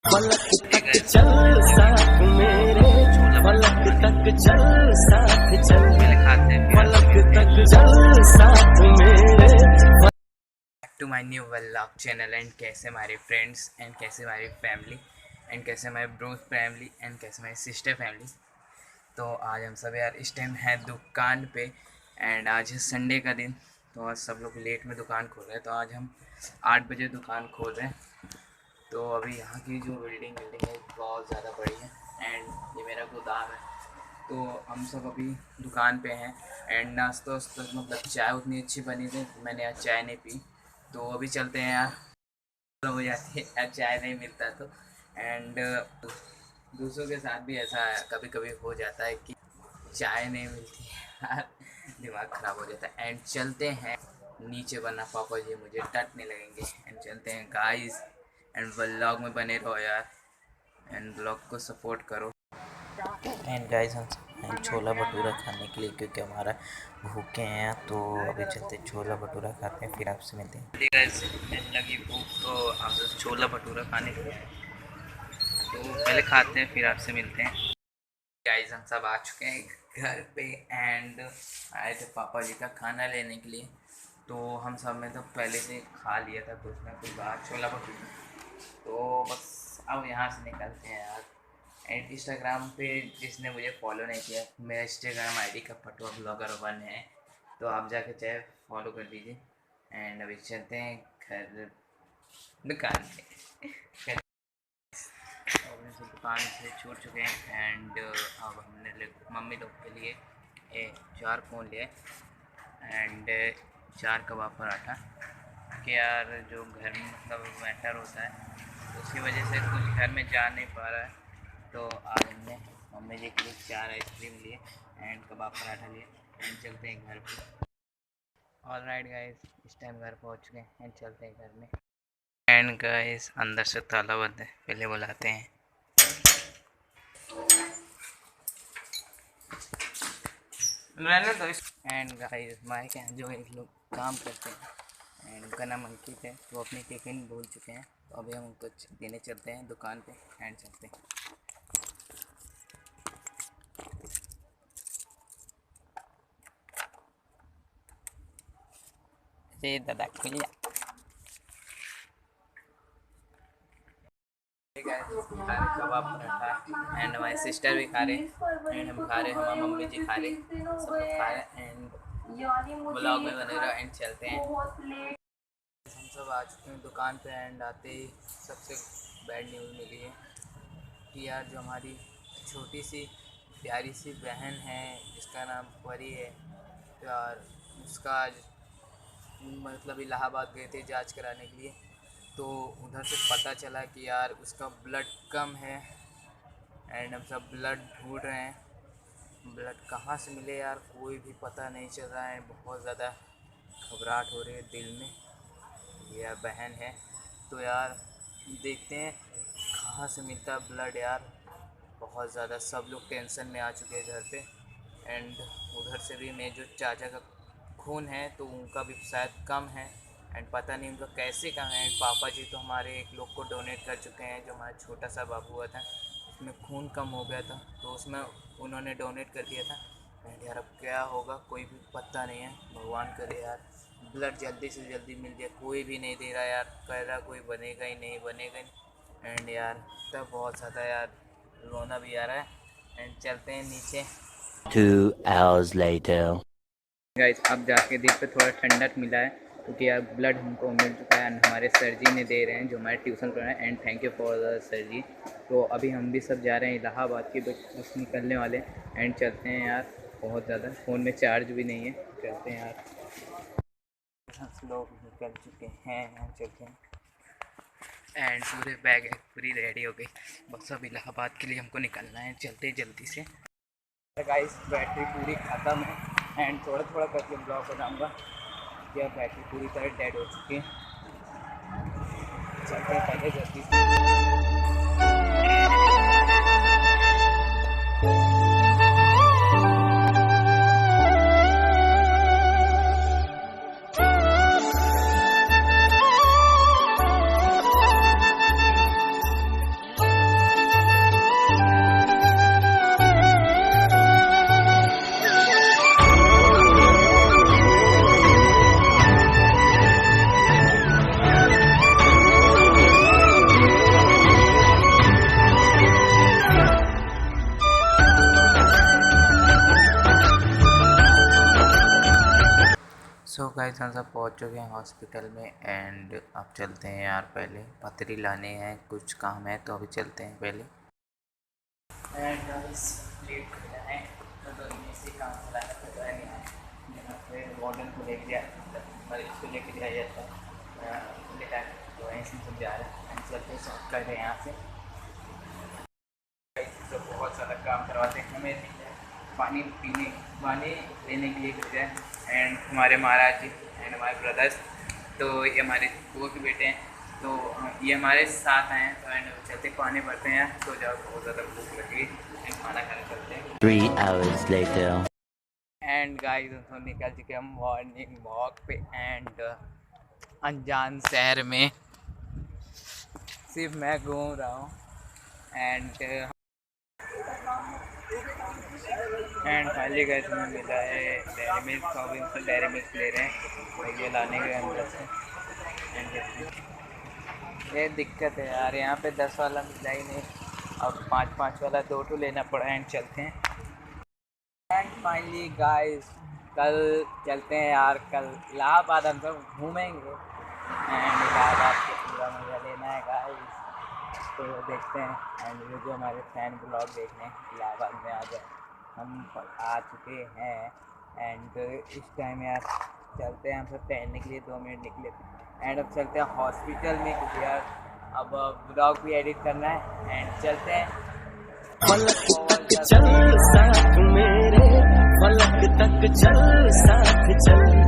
पलक तक चल साथ मेरे, पलक तक चल साथ चल, पलक तक चल साथ मेरे। To my new vlog channel and कैसे हमारे फ्रेंड्स एंड कैसे हमारी फैमिली एंड कैसे हमारे ब्रोस फैमिली एंड कैसे हमारी सिस्टर फैमिली। तो आज हम सब यार इस टाइम है दुकान पे एंड आज है संडे का दिन। तो आज सब लोग लेट में दुकान खोल रहे हैं। तो आज हम 8 बजे दुकान खोल रहे हैं। तो अभी यहाँ की जो बिल्डिंग है बहुत ज़्यादा बड़ी है एंड ये मेरा गोदाम है। तो हम सब अभी दुकान पे हैं एंड नाश्ता वास्ता मतलब चाय उतनी अच्छी बनी थी, मैंने आज चाय नहीं पी। तो अभी चलते हैं यार, हो जाती है यार चाय नहीं मिलता तो। एंड दूसरों के साथ भी ऐसा कभी कभी हो जाता है कि चाय नहीं मिलती है यार, दिमाग ख़राब हो जाता है। एंड चलते हैं नीचे, वरना पापा जी मुझे डांटने लगेंगे। एंड चलते हैं गाइस एंड व्लॉग में बने रहो यार एंड ब्लॉग को सपोर्ट करो। एंड गाइस हम छोला भटूरा खाने के लिए, क्योंकि हमारा भूखे हैं, तो अभी चलते छोला भटूरा खाते हैं, फिर आपसे मिलते हैं। गाइस लगी भूख तो हम सब छोला भटूरा खाने के लिए, तो पहले खाते हैं फिर आपसे मिलते हैं। गाइस हम सब आ चुके हैं घर पे एंड आए थे पापा जी का खाना लेने के लिए। तो हम सब में तो पहले से खा लिया था कुछ ना कुछ बाहर छोला भटूरा, तो बस अब यहाँ से निकलते हैं यार। एंड इंस्टाग्राम पे जिसने मुझे फॉलो नहीं किया, मेरा इंस्टाग्राम आईडी का पटवा ब्लॉगर 1 है, तो आप जाके चाहे फॉलो कर दीजिए। एंड अभी चलते हैं घर दुकान पे। दुकान से छूट चुके हैं एंड अब हमने मम्मी लोग के लिए 4 फ़ोन लिए एंड 4 कबाब पराठा कि यार जो घर में मतलब मैटर होता है उसकी वजह से कुछ घर में जा नहीं पा रहा है। तो आज हमने मम्मी जी के लिए 4 आइसक्रीम लिए एंड कबाब पराठा लिए एंड चलते हैं घर पे। ऑलराइट गाइस, इस टाइम घर पहुंच गए एंड चलते हैं घर में। एंड गाइस अंदर से ताला बंद है, पहले बुलाते हैं। एंड गाइस हमारे यहाँ जो एक लोग काम करते हैं एंड उनका नाम अंकित है, तो अपनी टिफ़िन भूल चुके हैं, तो अभी हम उनको देने चलते हैं दुकान पे एंड चलते हैं। दादा खुल जा। कबाब पराठा एंड हमारी सिस्टर भी खा रहे एंड हम खा रहे, हमारी मम्मी जी खा रहे, सब लोग खा रहे एंड ब्लॉग में बने रहो एंड चलते हैं। हम सब आ चुके हैं दुकान पे एंड आते ही सबसे बैड न्यूज़ मिली है कि यार जो हमारी छोटी सी प्यारी सी बहन है जिसका नाम परी है, तो यार उसका आज मतलब इलाहाबाद गए थे जांच कराने के लिए, तो उधर से पता चला कि यार उसका ब्लड कम है एंड हम सब ब्लड ढूंढ रहे हैं। ब्लड कहाँ से मिले यार कोई भी पता नहीं चल रहा है, बहुत ज़्यादा घबराहट हो रही है दिल में। ये यार बहन है, तो यार देखते हैं कहाँ से मिलता है ब्लड यार। बहुत ज़्यादा सब लोग टेंशन में आ चुके हैं घर पे एंड उधर से भी मेरे जो चाचा का खून है तो उनका भी शायद कम है एंड पता नहीं उनका कैसे कम है। एंड पापा जी तो हमारे एक लोग को डोनेट कर चुके हैं, जो हमारा छोटा सा बाबू हुआ था उसमें खून कम हो गया था, तो उसमें उन्होंने डोनेट कर दिया था। एंड यार अब क्या होगा कोई भी पता नहीं है, भगवान करे यार ब्लड जल्दी से जल्दी मिल जाए। कोई भी नहीं दे रहा यार, कह रहा कोई बनेगा ही नहीं बनेगा ही। एंड यार तब बहुत ज़्यादा यार रोना भी आ रहा है एंड चलते हैं नीचे। 2 hours later. गाइस अब जाके देख पे थोड़ा ठंडक मिला है, क्योंकि यार ब्लड हमको मिल चुका है एंड हमारे सर जी ने दे रहे हैं जो हमारे ट्यूशन पढ़ा है and thank you for the sir ji. तो अभी हम भी सब जा रहे हैं इलाहाबाद की, बस निकलने वाले एंड चलते हैं यार। बहुत ज़्यादा फ़ोन में चार्ज भी नहीं है, चलते हैं यार। लोग निकल चुके हैं, चलते हैं एंड पूरे बैग पूरी रेडी हो गई, बस अब इलाहाबाद के लिए हमको निकलना है, चलते जल्दी से। गाइस बैटरी पूरी ख़त्म है एंड थोड़ा थोड़ा करके ब्लॉग बनाऊँगा, या बैटरी पूरी तरह डेड हो चुकी है। चलते पहले जल्दी से। गाइस हम सब पहुंच चुके हैं हॉस्पिटल में एंड अब चलते हैं यार, पहले पथरी लाने हैं, कुछ काम है तो अभी चलते हैं पहले। एंड गाइस लेट हो गया है तो इनमें से काम चलाना पड़ रहा है यहाँ पे वार्डन को लेके जाया, मरीज को लेके जाया जाता है लेटा तो ऐसे सब जा रहे हैं एंड चलते सब कर रहे हैं यहाँ से। तो बहुत सारा काम करवाते हैं हमें, पानी लेने के लिए भेजा है एंड हमारे महाराज जी एंड हमारे ब्रदर्स, तो ये हमारे बुआ के बेटे हैं, तो ये हमारे साथ आए हैं। तो एंड चलते पानी भरते हैं तो जब बहुत ज़्यादा भूख लगी एंड खाना खाने चलते हैं। 3 hours later. एंड गाइस तो निकल चुके हम मॉर्निंग वॉक पे एंड अनजान शहर में सिर्फ मैं घूम रहा हूँ एंड फाइनली गाइस हमें मिला है डेयरी मिल्क, तो अभी हम डेयरी मिल्क ले रहे हैं तो ये लाने के अंदर से। एंड ये दिक्कत है यार, यहाँ पे 10 वाला मिला ही नहीं, अब 5 वाला 2 लेना पड़ा एंड चलते हैं। एंड फाइनली गाइस कल चलते हैं यार, कल इलाहाबाद हम सब घूमेंगे एंड इलाहाबाद से पूरा मज़ा लेना है गाइस, तो देखते हैं। एंड ये जो हमारे फैन ब्लॉग देखने इलाहाबाद में आ जाए, हम आ चुके हैं एंड इस टाइम यार चलते हैं हम सब टहलने के लिए, 2 मिनट निकले एंड अब चलते हैं हॉस्पिटल में क्योंकि यार अब ब्लॉग भी एडिट करना है एंड चलते हैं। फलक तक चल साथ मेरे, फलक तक चल साथ चल।